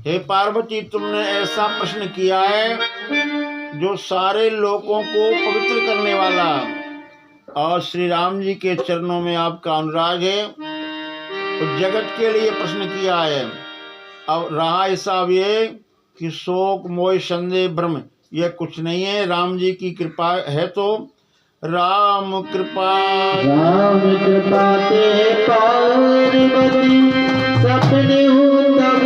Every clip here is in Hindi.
हे पार्वती, तुमने ऐसा प्रश्न किया है जो सारे लोगों को पवित्र करने वाला, और श्री राम जी के चरणों में आपका अनुराग है, तो जगत के लिए प्रश्न किया है। अब रहा हिसाब ये कि शोक मोह संदेह भ्रम यह कुछ नहीं है, राम जी की कृपा है। तो राम कृपा ते पार्वती सपने हो तब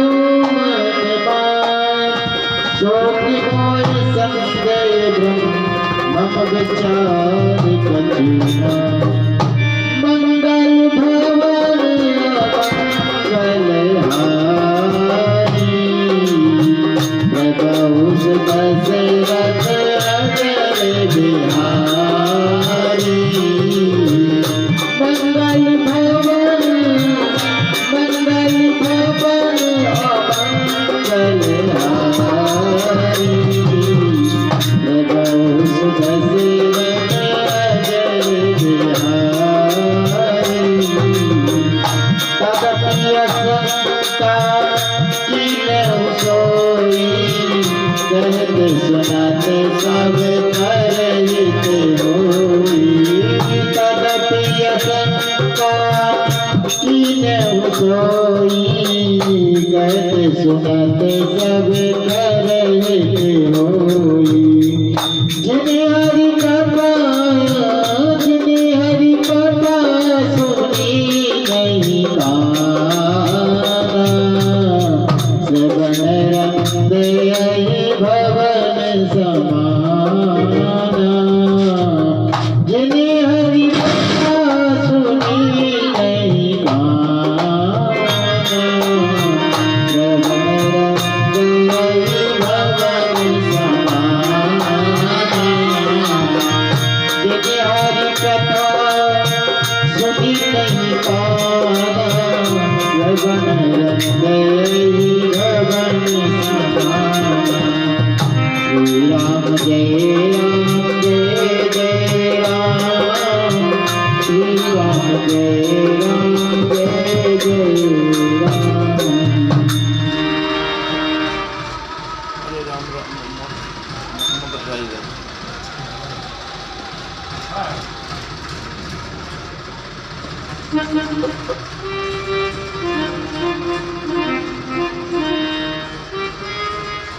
मन पार, शोक मोह संदेह भ्रम मम विचार कछुना, मंगल भवन मंगल हारी, प्रभु दशरथ अजर बिहारी, मंगल भवन मंगल मंगल हारी, प्रभु दशरथ अजर बिहारी, तदपिय संता कीनहु सोई, कहते सुनाते सब करहित होई, तदपिय संता कीनहु सोई, कहते सुनाते सब करहित होई, जिन्हें हरि कृपा सुनी नहीं पाना, श्रवण रंग यही भवन समाना, जिन्हें हरि कथा सुनी नहीं पाना, श्रवण रंग यही भवन समाना, जिन्हें हरि कथा सुनी नहीं पाना, श्रवण रंग यही भवन समाना। श्री राम जय राम जय जय राम, श्री राम जय राम जय जय राम। अरे राम राम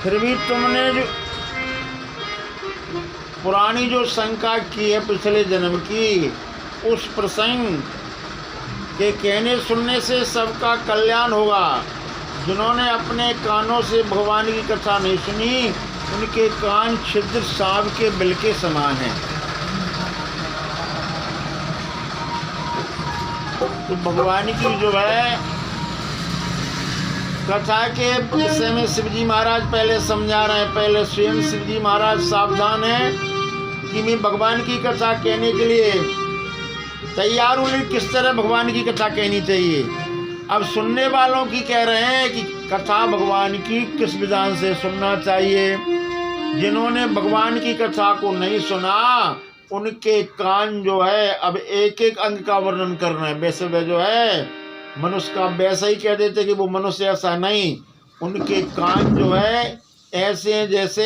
फिर भी तुमने जो पुरानी जो शंका की है पिछले जन्म की, उस प्रसंग के कहने सुनने से सबका कल्याण होगा। जिन्होंने अपने कानों से भगवान की कथा नहीं सुनी, उनके कान छिद्र सांप के बिल के समान हैं। तो भगवान की जो है कथा के विषय में शिवजी महाराज पहले समझा रहे हैं। पहले स्वयं शिवजी महाराज सावधान हैं कि मैं भगवान की कथा कहने के लिए तैयार हूँ, किस तरह भगवान की कथा कहनी चाहिए। अब सुनने वालों की कह रहे हैं कि कथा भगवान की किस विधान से सुनना चाहिए। जिन्होंने भगवान की कथा को नहीं सुना, उनके कान जो है अब एक एक अंग का वर्णन कर रहे हैं। वैसे वे जो है मनुष्य का वैसा ही कह देते कि वो मनुष्य ऐसा नहीं। उनके कान जो है ऐसे हैं जैसे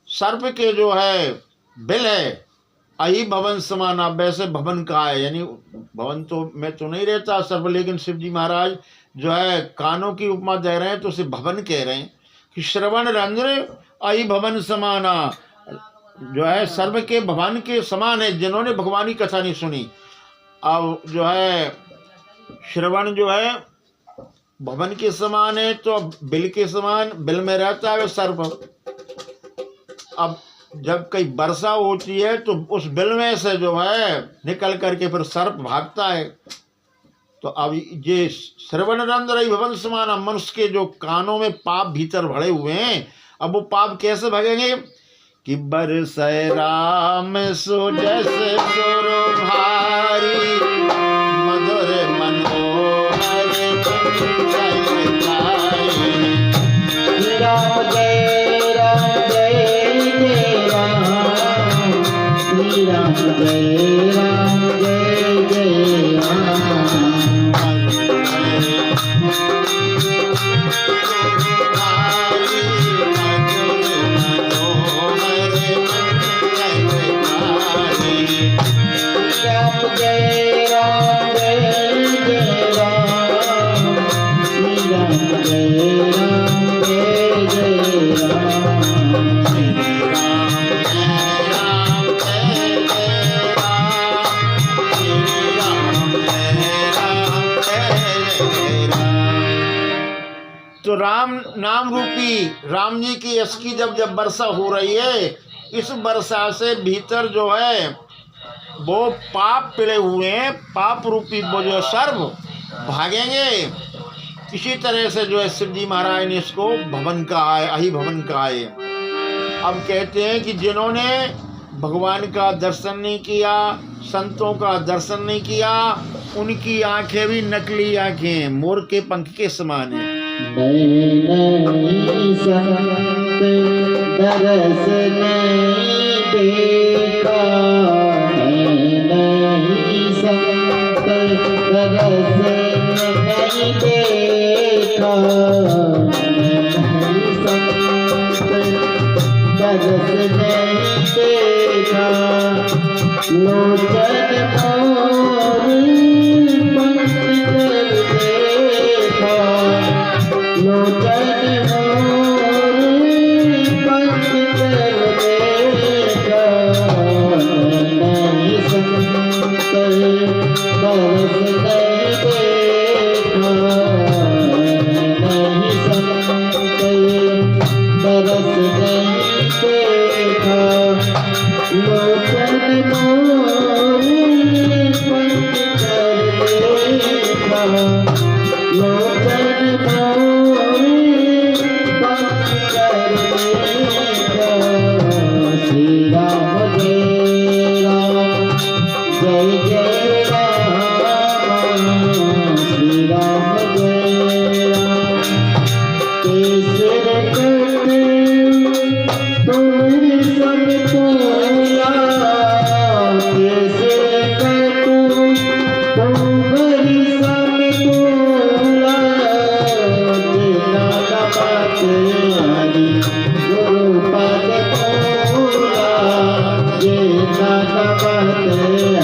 सर्प के जो है बिल है। अहि भवन समाना, वैसे भवन का है, यानी भवन तो मैं तो नहीं रहता सर्प, लेकिन शिवजी महाराज जो है कानों की उपमा दे रहे हैं तो उसे भवन कह रहे हैं कि श्रवण रंध्र अहि भवन समाना, जो है सर्व के भवन के समान है जिन्होंने भगवान की कथा नहीं सुनी। अब जो है श्रवण जो है भवन के समान है, तो बिल के समान, बिल में रहता है सर्प। अब जब कई वर्षा होती है तो उस बिल में से जो है निकल करके फिर सर्प भागता है। तो अब ये श्रवण रंध्र भवन समान, मनुष्य के जो कानों में पाप भीतर भरे हुए हैं, अब वो पाप कैसे भगेंगे कि बरसै राम सो जैसे सुर भारी, मधुर मनोहर राम जय राम जय जय राम, श्री राम जय राम जय जय राम। तो राम नाम रूपी राम जी की यश की जब जब वर्षा हो रही है, इस वर्षा से भीतर जो है वो पाप पिड़े हुए हैं, पाप रूपी वो जो सर्व भागेंगे। इसी तरह से जो है शिव जी महाराज ने इसको भवन कहा है, अहि भवन कहा है। अब कहते हैं कि जिन्होंने भगवान का दर्शन नहीं किया, संतों का दर्शन नहीं किया, उनकी आंखें भी नकली आंखें, मोर के पंख के समान है। नहीं संत दरस नहीं देखा, नहीं संत दरस नहीं देखा, नहीं संत दरस नहीं देखा, लोचन मोर पंख कर देखा, लोचन मोर पंख कर देखा, नहीं संत दरस नहीं देखा, नहीं संत दरस नहीं देखा, लोचन मोर पंख कर देखा, लोचन मोर पंख कर देखा। श्री राम जय राम, जय जय राम, श्री राम जय राम। केसर कटे तुम्हारी सब तोला, केसर कटू तुम्हारी सब तोला, तेरा नमक हरि गुरु पद तोला, तेरा नमक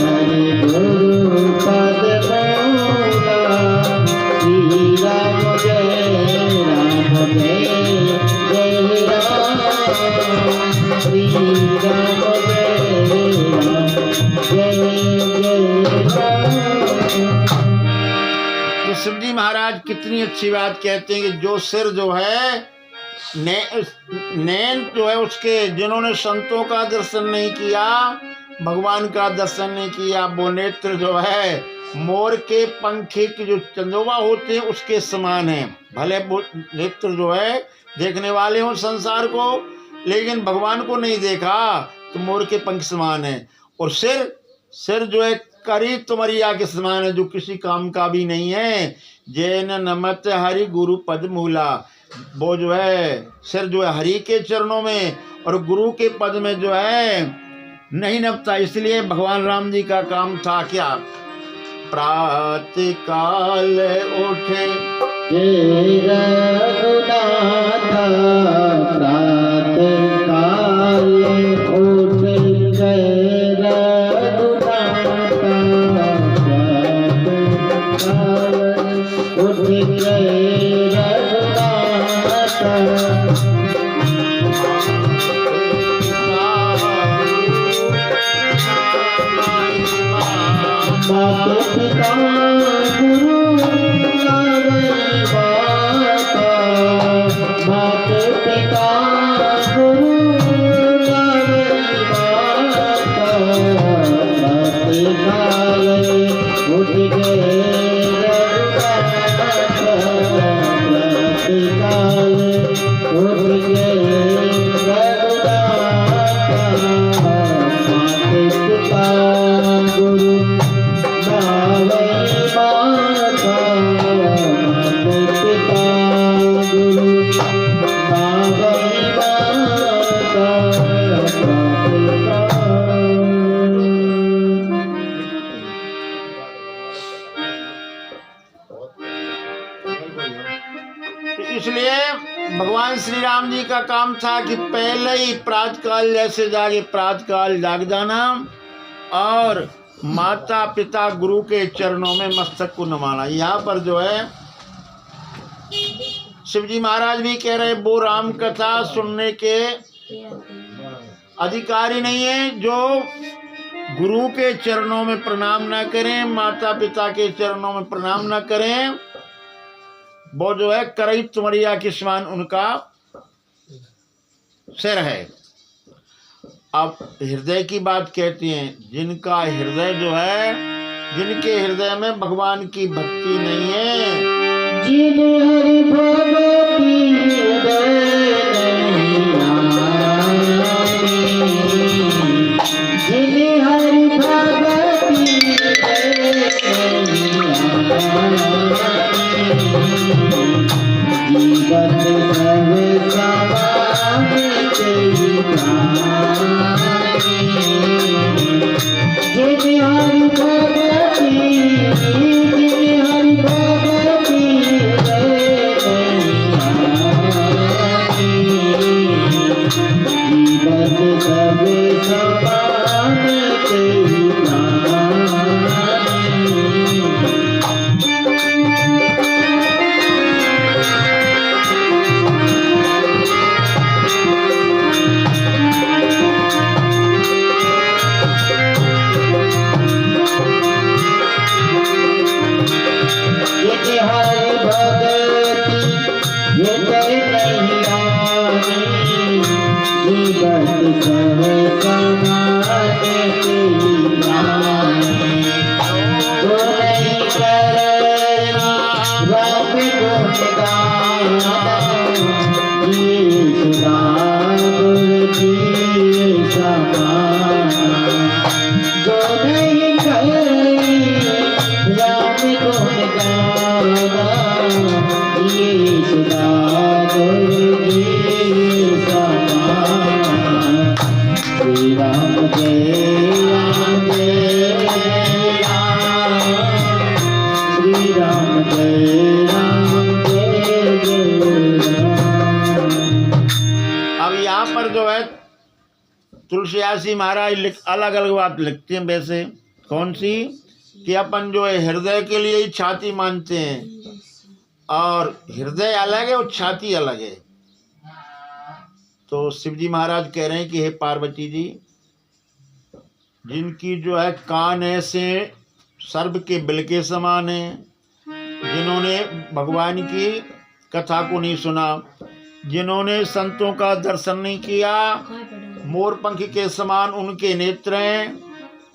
हरि गुरु पद तोला। श्री राम जय राम, जय जय राम, श्री राम जय राम, जय जय राम। तो शिव जी महाराज कितनी अच्छी बात कहते हैं कि जो सिर जो है नैन जो है उसके, जिन्होंने संतों का दर्शन नहीं किया, भगवान का दर्शन नहीं किया, वो नेत्र जो है मोर के पंखे की जो चंदोबा होते हैं उसके समान है। भले वो नेत्र जो है देखने वाले हों संसार को, लेकिन भगवान को नहीं देखा तो मोर के पंख समान है। और सिर जो है करी तुमरिया के समान है, जो किसी काम का भी नहीं है। जैन नमत हरि गुरु पद मूला, वो जो है सिर जो है हरि के चरणों में और गुरु के पद में जो है नहीं नपता। इसलिए भगवान राम जी का काम था क्या, प्रातः काल उठे रघुनाथ, प्रातः काल उठ रघुनाथ, प्रातः काल उठ रघुनाथ। माता पिता गुरु लावे माता, माता पिता गुरु लावे माता, प्रातः काल उठ गए रघुनाथ, प्रातः काल उठ गए रघुनाथ। माता पिता गुरु लावे माता, माता पिता गुरु लावे माता, तो इसलिए भगवान श्री राम जी का काम था कि पहले ही प्रातःकाल जैसे जागे, प्रातःकाल जाग जाना और माता पिता गुरु के चरणों में मस्तक को नमाना। यहाँ पर जो है शिवजी महाराज भी कह रहे वो राम कथा सुनने के अधिकारी नहीं है जो गुरु के चरणों में प्रणाम ना करें, माता पिता के चरणों में प्रणाम ना करें, वो जो है करई तुमरिया के समान उनका सिर है। अब हृदय की बात कहती हैं, जिनका हृदय जो है, जिनके हृदय में भगवान की भक्ति नहीं है, जिन हरि भगति हृदय नहीं आए, जिन हरि भगति हृदय नहीं आए, जीवन सब समाने तेरी प्राणी, जिन हरि भगति, जिन हरि भगति जीवन सब समाने तेरी प्राणी। जिन हरि भगति हृदय नहीं आए, जीवन सब समाने तेरी प्राणी। जो नहीं करे राम गुण गान, ये सुधा गुर दिए समान। जो नहीं करे राम गुण गान, ये सुधा गुर दिए समान। श्री राम जय राम जय राम, श्री राम जय राम जय जय राम। अब यहाँ पर जो है तुलसीदास महाराज अलग अलग बात लिखते हैं। वैसे कौन सी, कि अपन जो है हृदय के लिए ही छाती मानते हैं, और हृदय अलग है और छाती अलग है। तो शिव जी महाराज कह रहे हैं कि हे पार्वती जी, जिनकी जो है कान ऐसे सर्प के बिल के समान है, जिन्होंने भगवान की कथा को नहीं सुना, जिन्होंने संतों का दर्शन नहीं किया, मोर पंख के समान उनके नेत्र हैं।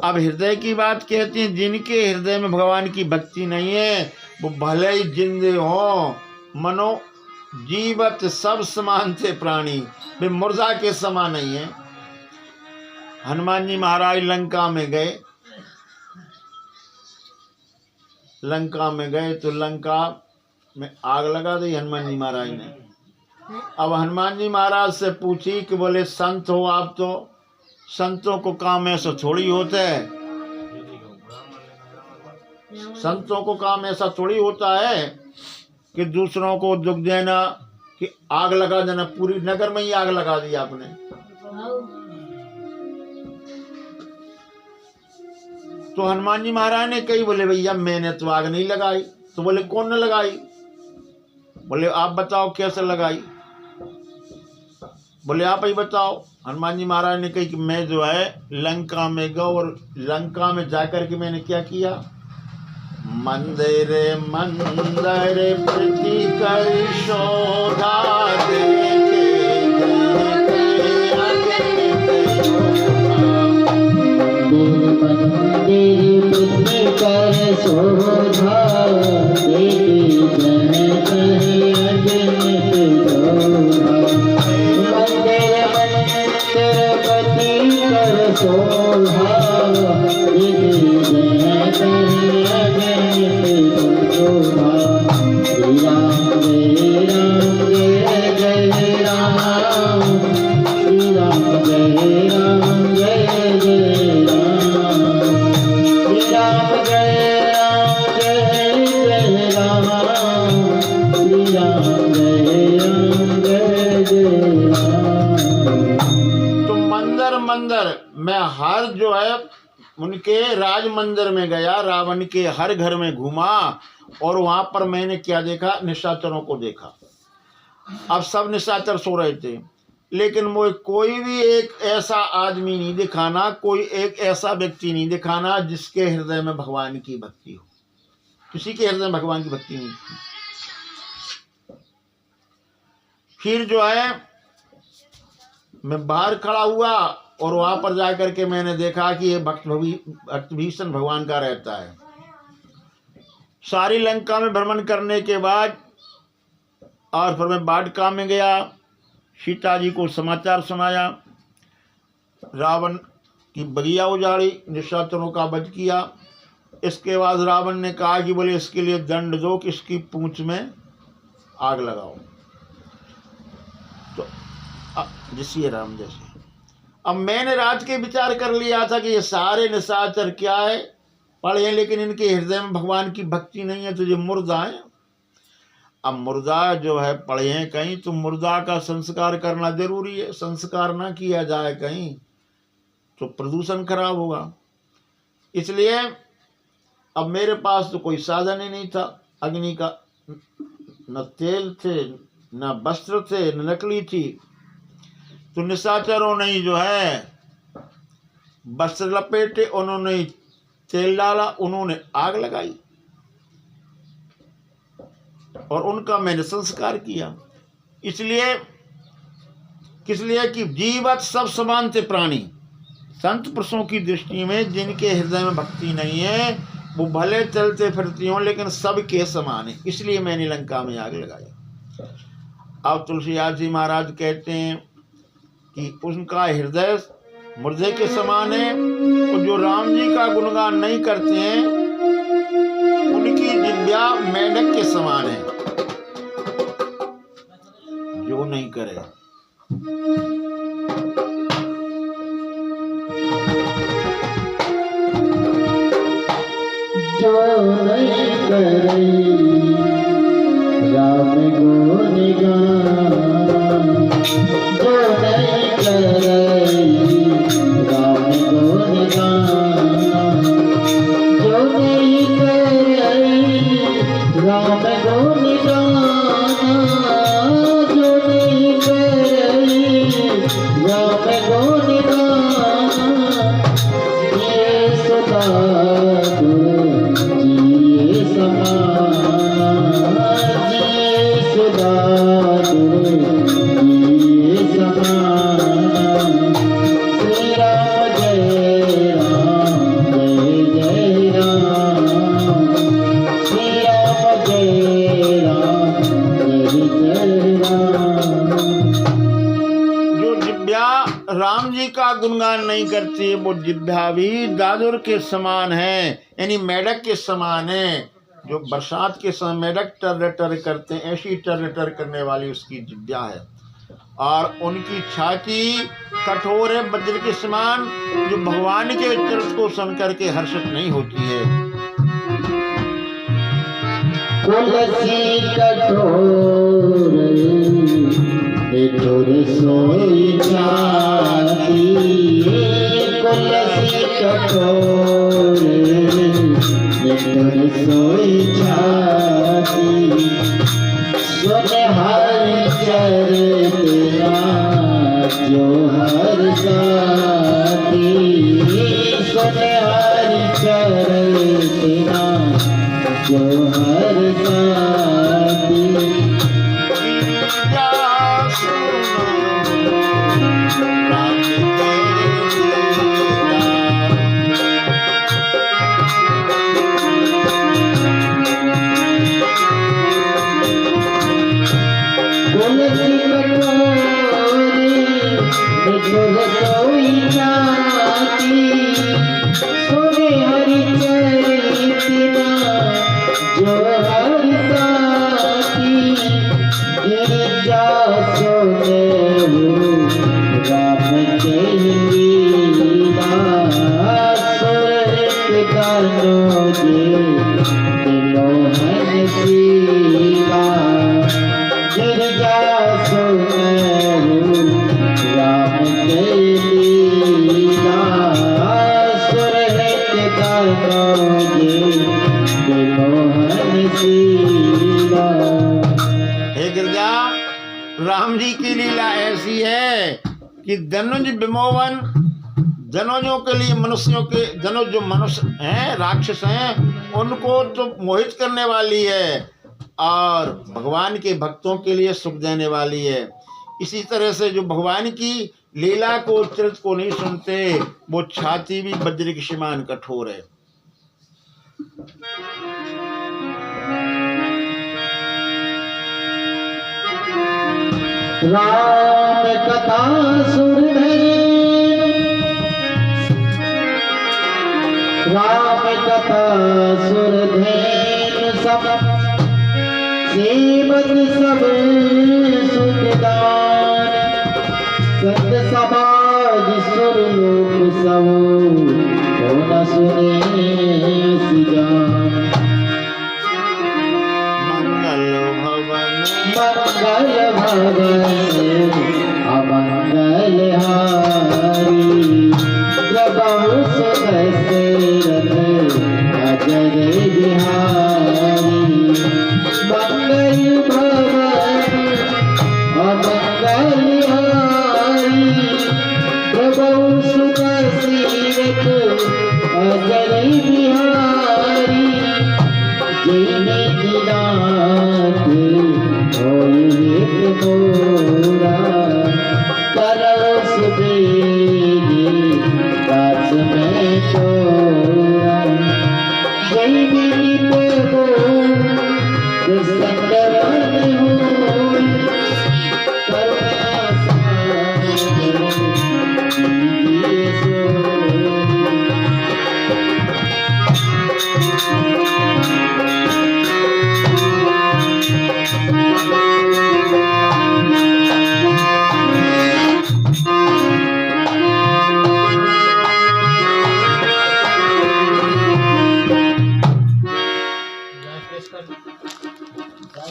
अब हृदय की बात कहती हैं, जिनके हृदय में भगवान की भक्ति नहीं है, वो भले ही जिंदे हो मनो जीवत सब समान थे प्राणी, वे मुर्दा के समान नहीं है। हनुमान जी महाराज लंका में गए, लंका में गए तो लंका में आग लगा दी हनुमान जी महाराज ने। अब हनुमान जी महाराज से पूछी कि बोले संत हो आप, तो संतों को काम ऐसा थोड़ी होता है, संतों को काम ऐसा थोड़ी होता है कि दूसरों को दुख देना, कि आग लगा देना, पूरी नगर में ही आग लगा दी आपने। तो हनुमान जी महाराज ने कही, बोले भैया मैंने तो आग नहीं लगाई। तो बोले कौन ने लगाई? बोले आप बताओ कैसे लगाई? बोले आप ही बताओ। हनुमान जी महाराज ने कही कि मैं जो है लंका में गया और लंका में जाकर के मैंने क्या किया, मंदिर मंदिर प्रति कर शोधा देखे मंदिर प्रति कर शोधा मैं हर जो है उनके राज मंदिर में गया, रावण के हर घर में घूमा और वहां पर मैंने क्या देखा, निशाचरों को देखा। अब सब निशाचर सो रहे थे, लेकिन मुझे कोई भी एक ऐसा आदमी नहीं दिखाना, कोई एक ऐसा व्यक्ति नहीं दिखाना जिसके हृदय में भगवान की भक्ति हो। किसी के हृदय में भगवान की भक्ति नहीं थी। फिर जो है मैं बाहर खड़ा हुआ और वहाँ पर जा कर के मैंने देखा कि ये भक्तभीषण भगवान का रहता है। सारी लंका में भ्रमण करने के बाद और फिर मैं बाटका में गया, सीता जी को समाचार सुनाया, रावण की बगिया उजाड़ी, निशाचरों का वध किया। इसके बाद रावण ने कहा कि बोले इसके लिए दंड दो कि इसकी पूंछ में आग लगाओ। तो जिससे राम जैसे अब मैंने रात के विचार कर लिया था कि ये सारे निशाचर क्या है, पढ़े लेकिन इनके हृदय में भगवान की भक्ति नहीं है, तो ये मुर्दा है। अब मुर्दा जो है पढ़े हैं कहीं, तो मुर्दा का संस्कार करना जरूरी है। संस्कार ना किया जाए कहीं तो प्रदूषण खराब होगा। इसलिए अब मेरे पास तो कोई साधन ही नहीं था अग्नि का, न तेल थे, न वस्त्र थे, न लकड़ी थी। तो निशाचरों ने जो है वस्त्र लपेटे, उन्होंने तेल डाला, उन्होंने आग लगाई और उनका मैंने संस्कार किया। इसलिए किस लिए कि जीवत सब समान थे प्राणी। संत पुरुषों की दृष्टि में जिनके हृदय में भक्ति नहीं है वो भले चलते फिरती हों लेकिन सबके समान है। इसलिए मैंने लंका में आग लगाई। अब तुलसीदास जी महाराज कहते हैं कि उनका हृदय मुर्दे के समान है, और जो राम जी का गुणगान नहीं करते हैं उनकी जिह्वा मेंढक के समान है। जो नहीं करे जो नहीं करे राम गुणगान, जो नहीं करे राम गुणगान, जो नहीं करे राम गुणगान, जो नहीं करे राम गुणगान, ये सदा राम जी का गुणगान नहीं करती वो जिह्वा भी दादुर के समान है, यानी मेढक के समान है। जो बरसात के समय मेढक टर टर करते हैं, ऐसी टर टर करने वाली उसकी जिह्वा है। और उनकी छाती कठोर है वज्र के समान, जो भगवान के चरित्र को सुन करके हर्षित नहीं होती है। तुलसी कठोर कठोर सोई छाती, तुलसी कठोर कठोर सोई छाती, सुन हर चरित जो हर साथी, सुन हर चरित जो हर साथी। राम जी की लीला ऐसी है कि धनुज विमोहन, धनुजों के लिए मनुष्यों के धनुज जो मनुष्य हैं राक्षस हैं उनको तो मोहित करने वाली है, और भगवान के भक्तों के लिए सुख देने वाली है। इसी तरह से जो भगवान की लीला को, चरित्र को नहीं सुनते, वो छाती भी वज्र के समान कठोर है। राम कथा सुर राम कथा सुर धेनु सब सेवक सब सुखदान सत समाज सुर लोक सब हो न सुने सिजान। मंगल भवन मंगल भवन अमंगल हारी प्रभु सुख सेरथ अजय बिहारी। मंगल भवन अमंगल हारी प्रभु सुख सेरथ अजय बिहारी। जय दिनाथ होई मोरा करस बेगी दास में तोरा। जय दिलीप हो संगवन होई करुणा सागर कीजिए सोई।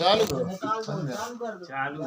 चालू चालू